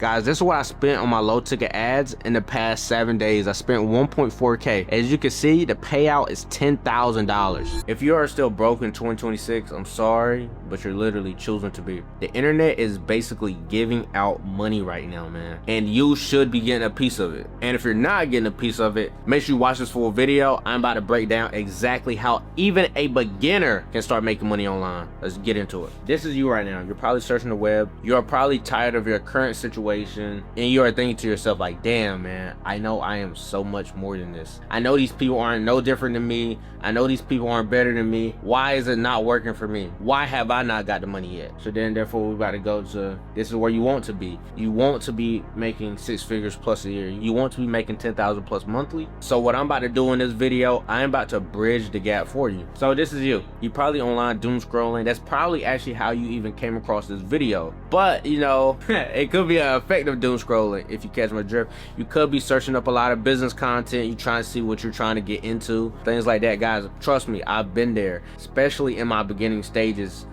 Guys, this is what I spent on my low ticket ads in the past 7 days. I spent 1.4K. As you can see, the payout is $10,000. If you are still broke in 2026, I'm sorry, but you're literally choosing to be. The internet is basically giving out money right now, man. And you should be getting a piece of it. And if you're not getting a piece of it, make sure you watch this full video. I'm about to break down exactly how even a beginner can start making money online. Let's get into it. This is you right now. You're probably searching the web. You're probably tired of your current situation. And you are thinking to yourself like, damn man, I know I am so much more than this. I know these people aren't no different than me. I know these people aren't better than me. Why is it not working for me? Why have I not got the money yet? So then therefore we got to go to, this is where you want to be. You want to be making 6 figures plus a year. You want to be making 10,000 plus monthly. So what I'm about to do in this video, I'm about to bridge the gap for you. So this is you. You probably online doom scrolling. That's probably actually how you even came across this video. But you know, it could be a effective doom scrolling, if you catch my drift. You could be searching up a lot of business content. You trying to see what you're trying to get into, things like that. Guys, trust me, I've been there, especially in my beginning stages.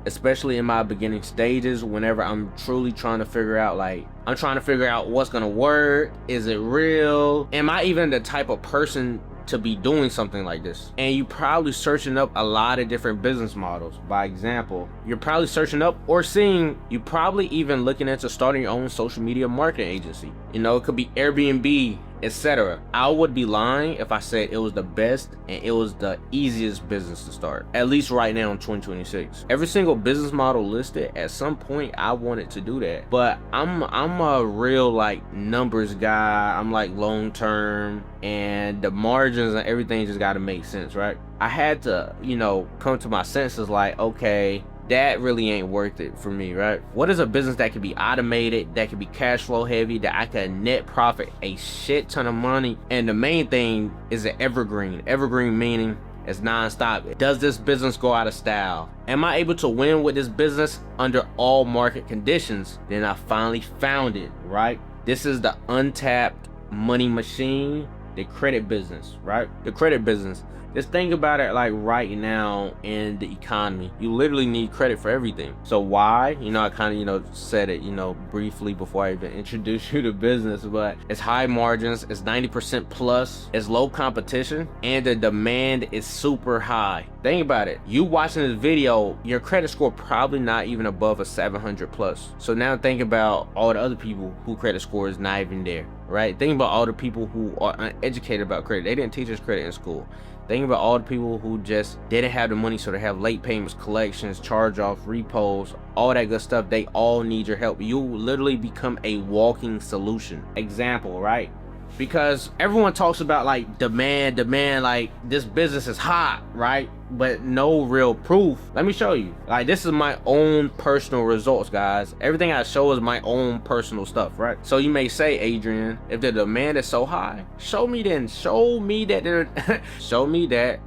Whenever I'm truly trying to figure out, like, I'm trying to figure out what's gonna work. Is it real? Am I even the type of person to be doing something like this? And you probably searching up a lot of different business models. By example, you're probably searching up or seeing, you probably even looking into starting your own social media marketing agency. You know, it could be Airbnb, etc. I would be lying if I said it was the best and it was the easiest business to start, at least right now in 2026. Every single business model listed, at some point I wanted to do that, but I'm a real like numbers guy. I'm like long term, and the margins and everything just got to make sense, right? I had to, you know, come to my senses like, okay, that really ain't worth it for me, right? What is a business that can be automated, that can be cash flow heavy, that I can net profit a shit ton of money? And the main thing is an evergreen. Evergreen meaning it's non-stop. Does this business go out of style? Am I able to win with this business under all market conditions? Then I finally found it, right? This is the untapped money machine, the credit business, right? The credit business. Just think about it, like right now in the economy, you literally need credit for everything. So why? You know, I kind of, you know, said it, you know, briefly before I even introduced you to business, but it's high margins, it's 90% plus, it's low competition, and the demand is super high. Think about it. You watching this video, your credit score probably not even above a 700 plus. So now think about all the other people who credit score is not even there, right? Think about all the people who are uneducated about credit. They didn't teach us credit in school. Think about all the people who just didn't have the money, so they have late payments, collections, charge-off, repos, all that good stuff. They all need your help. You literally become a walking solution. Example, right? Because everyone talks about like demand, like this business is hot, right? But no real proof. Let me show you. Like, this is my own personal results, guys. Everything I show is my own personal stuff, right? So you may say, Adrian, if the demand is so high, show me then. Show me that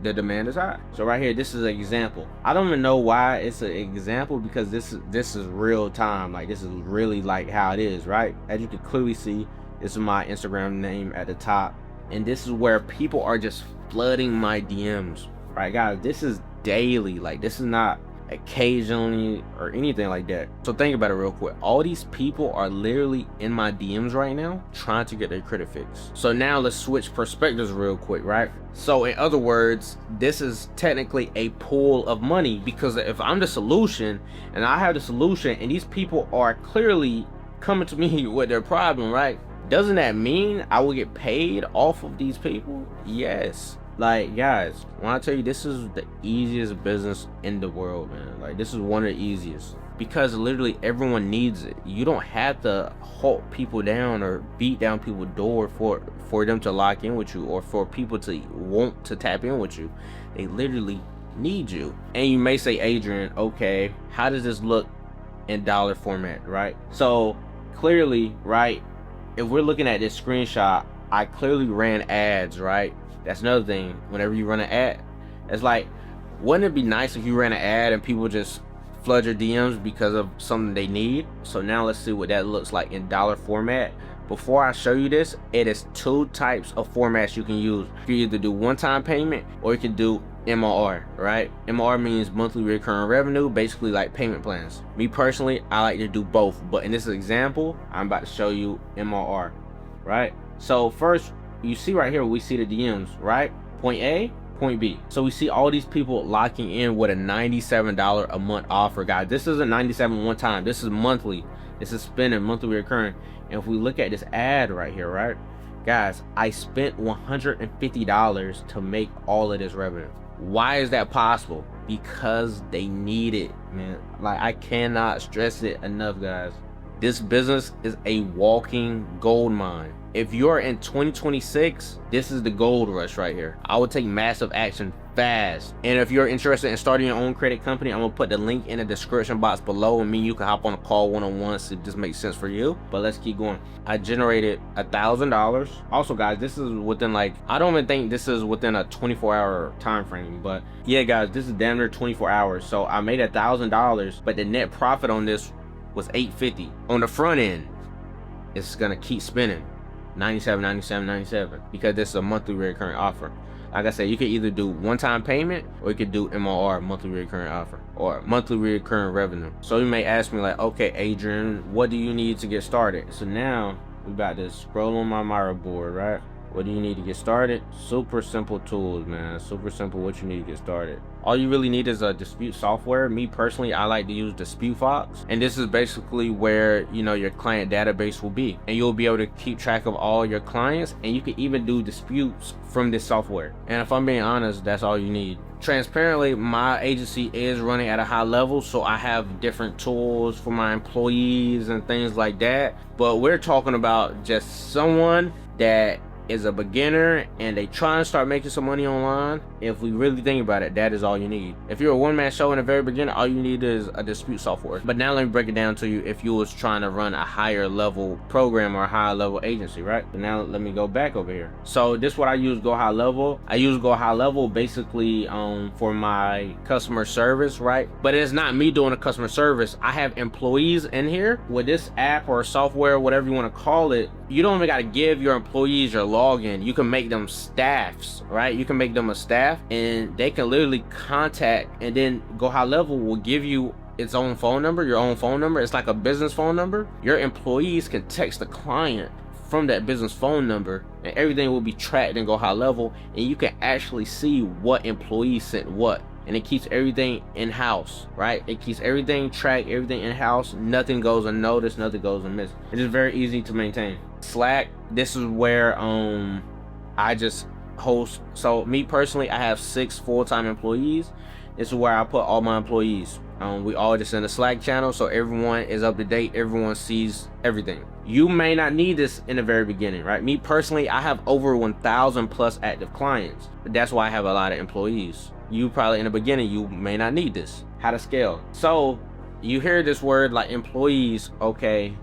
the demand is high. So right here, this is an example. I don't even know why it's an example, because this is real time. Like, this is really like how it is, right? As you can clearly see, this is my Instagram name at the top, and this is where people are just flooding my DMs, right, guys? This is daily. Like, this is not occasionally or anything like that. So think about it real quick. All these people are literally in my DMs right now trying to get their credit fixed. So now let's switch perspectives real quick, right? So in other words, this is technically a pool of money, because if I'm the solution and I have the solution and these people are clearly coming to me with their problem, right? Doesn't that mean I will get paid off of these people? Yes. Like, guys, when I tell you, this is the easiest business in the world, man. Like, this is one of the easiest, because literally everyone needs it. You don't have to halt people down or beat down people's door for them to lock in with you, or for people to want to tap in with you. They literally need you. And you may say, Adrian, okay, how does this look in dollar format, right? So clearly, right, if we're looking at this screenshot, I clearly ran ads, right? That's another thing. Whenever you run an ad, it's like, wouldn't it be nice if you ran an ad and people just flood your DMs because of something they need? So now let's see what that looks like in dollar format. Before I show you this, it is 2 types of formats you can use. You can either do one-time payment, or you can do MRR, right? MRR means monthly recurring revenue, basically like payment plans. Me personally, I like to do both, but in this example, I'm about to show you MRR, right? So first, you see right here, we see the DMs, right? Point A, point B. So we see all these people locking in with a $97 a month offer, guys. This isn't 97 one time. This is monthly. This is spending monthly recurring. And if we look at this ad right here, right? Guys, I spent $150 to make all of this revenue. Why is that possible? Because they need it, man. Like, I cannot stress it enough, guys. This business is a walking gold mine. If you're in 2026, this is the gold rush right here. I would take massive action fast. And if you're interested in starting your own credit company, I'm gonna put the link in the description box below, and you can hop on a call one-on-one, see if this makes sense for you. But let's keep going. I generated $1,000. Also, guys, this is within, like, I don't even think this is within a 24-hour time frame, but yeah, guys, this is damn near 24 hours. So I made $1,000, but the net profit on this was $850. On the front end, it's gonna keep spinning 97, 97, 97, because this is a monthly recurring offer. Like I said, you could either do one-time payment, or you could do MRR, monthly recurring offer, or monthly recurring revenue. So you may ask me, like, okay, Adrian, what do you need to get started? So now we about to scroll on my Miro board, right? What do you need to get started? Super simple tools, man. Super simple what you need to get started. All you really need is a dispute software. Me personally, I like to use DisputeFox, and this is basically where, you know, your client database will be, and you'll be able to keep track of all your clients, and you can even do disputes from this software. And if I'm being honest, that's all you need. Transparently, my agency is running at a high level, so I have different tools for my employees and things like that, but we're talking about just someone that is a beginner and they try and start making some money online. If we really think about it, that is all you need. If you're a one-man show in the very beginning, all you need is a dispute software. But now let me break it down to you if you was trying to run a higher level program or a higher level agency, right? So now let me go back over here. So this is what I use, Go High Level. I use Go High Level basically for my customer service, right? But it's not me doing the customer service. I have employees in here. With this app or software, whatever you want to call it, you don't even got to give your employees your login. You can make them staffs, right? You can make them a staff, and they can literally contact, and then Go High Level will give you its own phone number, your own phone number. It's like a business phone number. Your employees can text the client from that business phone number, and everything will be tracked in Go High Level, and you can actually see what employees sent what. And it keeps everything in-house, right? It keeps everything tracked, everything in-house. Nothing goes unnoticed, nothing goes amiss. It is very easy to maintain. Slack, this is where I just host. So me personally, I have 6 full-time employees. This is where I put all my employees. We all just in the Slack channel, so everyone is up to date, everyone sees everything. You may not need this in the very beginning, right? Me personally, I have over 1,000 plus active clients. That's why I have a lot of employees. You probably in the beginning, you may not need this. How to scale. So you hear this word like employees, okay,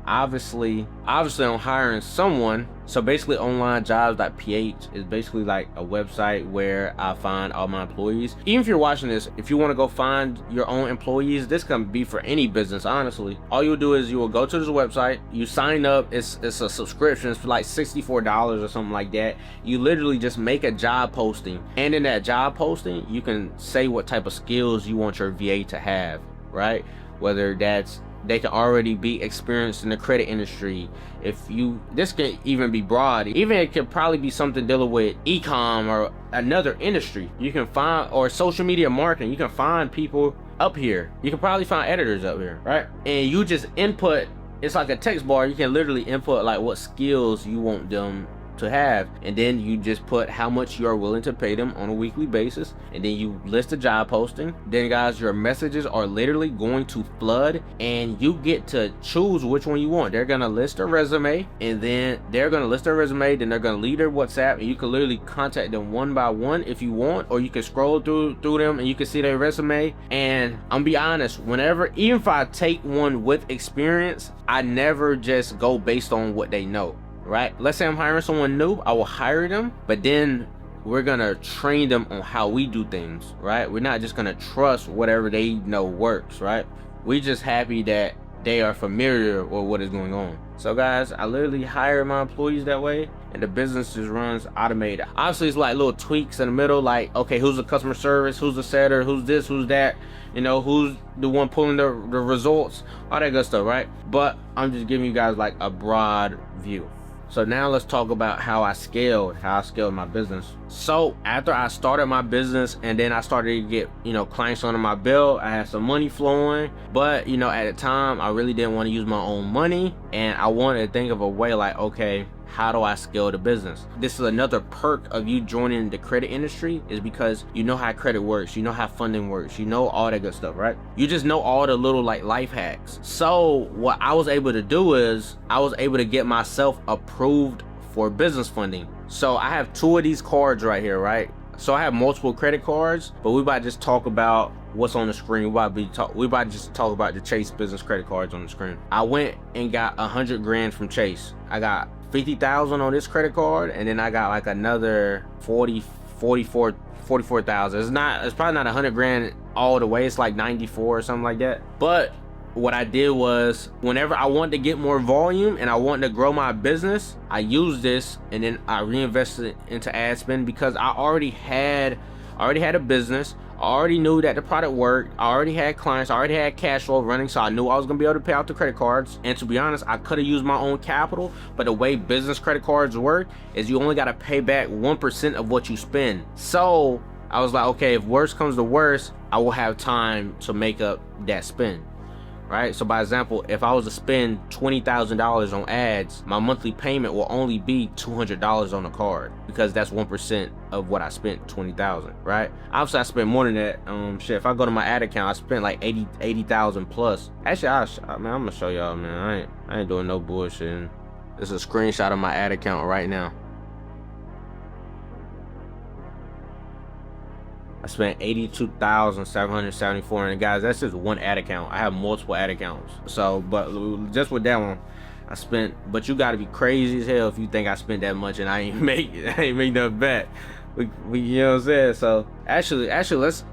obviously I'm hiring someone. So basically onlinejobs.ph is basically like a website where I find all my employees. Even if you're watching this, if you want to go find your own employees, this can be for any business, honestly. All you'll do is you will go to this website, you sign up, it's a subscription, it's for like $64 or something like that. You literally just make a job posting, and in that job posting you can say what type of skills you want your VA to have, right? Whether that's they can already be experienced in the credit industry. This can even be broad. Even it could probably be something dealing with e-com or another industry. You can find, or social media marketing. You can find people up here. You can probably find editors up here, right? And you just input. It's like a text bar. You can literally input like what skills you want them to have, and then you just put how much you are willing to pay them on a weekly basis, and then you list a job posting. Then guys, your messages are literally going to flood, and you get to choose which one you want. They're gonna list their resume, and then they're gonna list their resume, then they're gonna leave their WhatsApp, and you can literally contact them one by one if you want, or you can scroll through them and you can see their resume. And I'm be honest, whenever, even if I take one with experience, I never just go based on what they know, right? Let's say I'm hiring someone new, I will hire them, but then we're gonna train them on how we do things, right? We're not just gonna trust whatever they know works, right? We're just happy that they are familiar with what is going on. So guys, I literally hire my employees that way, and the business just runs automated. Obviously, it's like little tweaks in the middle, like, okay, who's the customer service, who's the setter, who's this, who's that, you know, who's the one pulling the results, all that good stuff, right? But I'm just giving you guys like a broad view. So now let's talk about how I scaled my business. So after I started my business and then I started to get, you know, clients under my belt, I had some money flowing, but you know, at the time I really didn't want to use my own money, and I wanted to think of a way like, okay, how do I scale the business? This is another perk of you joining the credit industry, is because you know how credit works, you know how funding works, you know all that good stuff, right? You just know all the little like life hacks. So what I was able to do is I was able to get myself approved for business funding. So I have 2 of these cards right here, right? So I have multiple credit cards, but we about to just talk about what's on the screen. We about to just talk about the Chase business credit cards on the screen. I went and got 100 grand from Chase. I got 50,000 on this credit card, and then I got like another 44,000. It's probably not 100 grand all the way. It's like 94 or something like that. But what I did was, whenever I wanted to get more volume and I wanted to grow my business, I used this and then I reinvested into ad spend, because I already had a business. I already knew that the product worked. I already had clients. I already had cash flow running, so I knew I was gonna be able to pay out the credit cards. And to be honest, I could have used my own capital, but the way business credit cards work is you only gotta pay back 1% of what you spend. So I was like, okay, if worse comes to worse, I will have time to make up that spend. Right? So by example, if I was to spend $20,000 on ads, my monthly payment will only be $200 on the card, because that's 1% of what I spent, 20,000, right? Obviously I spent more than that. Shit, if I go to my ad account, I spent like 80,000 plus. Actually, I'm gonna show y'all, man. I ain't doing no bullshit. This is a screenshot of my ad account right now. I spent 82,774, and guys, that's just one ad account. I have multiple ad accounts. So, but just with that one, I spent. But you got to be crazy as hell if you think I spent that much and I ain't make nothing back. We you know what I'm saying? So actually, let's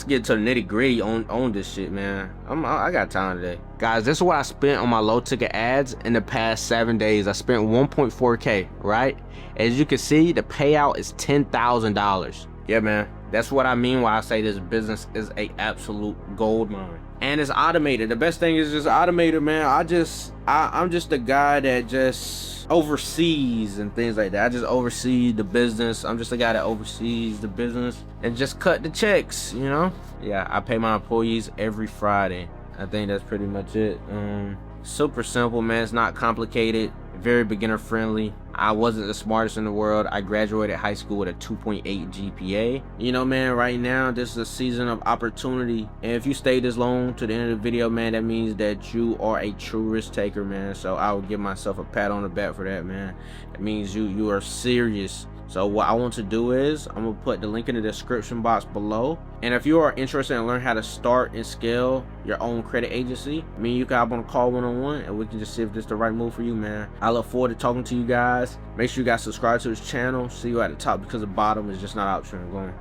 get to the nitty gritty on this shit, man. I got time today, guys. This is what I spent on my low ticket ads in the past 7 days. I spent 1.4K, right? As you can see, the payout is $10,000. Yeah, man. That's what I mean when I say this business is a absolute gold mine. And it's automated. The best thing is just automated, man. I'm just the guy that just oversees and things like that. I just oversee the business. I'm just the guy that oversees the business and just cut the checks, you know? Yeah, I pay my employees every Friday. I think that's pretty much it. Super simple, man. It's not complicated. Very beginner friendly. I wasn't the smartest in the world. I graduated high school with a 2.8 GPA. You know, man, right now this is a season of opportunity, and if you stay this long to the end of the video, man, that means that you are a true risk taker, man. So I would give myself a pat on the back for that, man. It means you are serious. So what I want to do is I'm gonna put the link in the description box below, and if you are interested in learning how to start and scale your own credit agency, me and you can hop on a call one-on-one and we can just see if this is the right move for you, man. I look forward to talking to you guys. Make sure you guys subscribe to this channel. See you at the top, because the bottom is just not optional. Going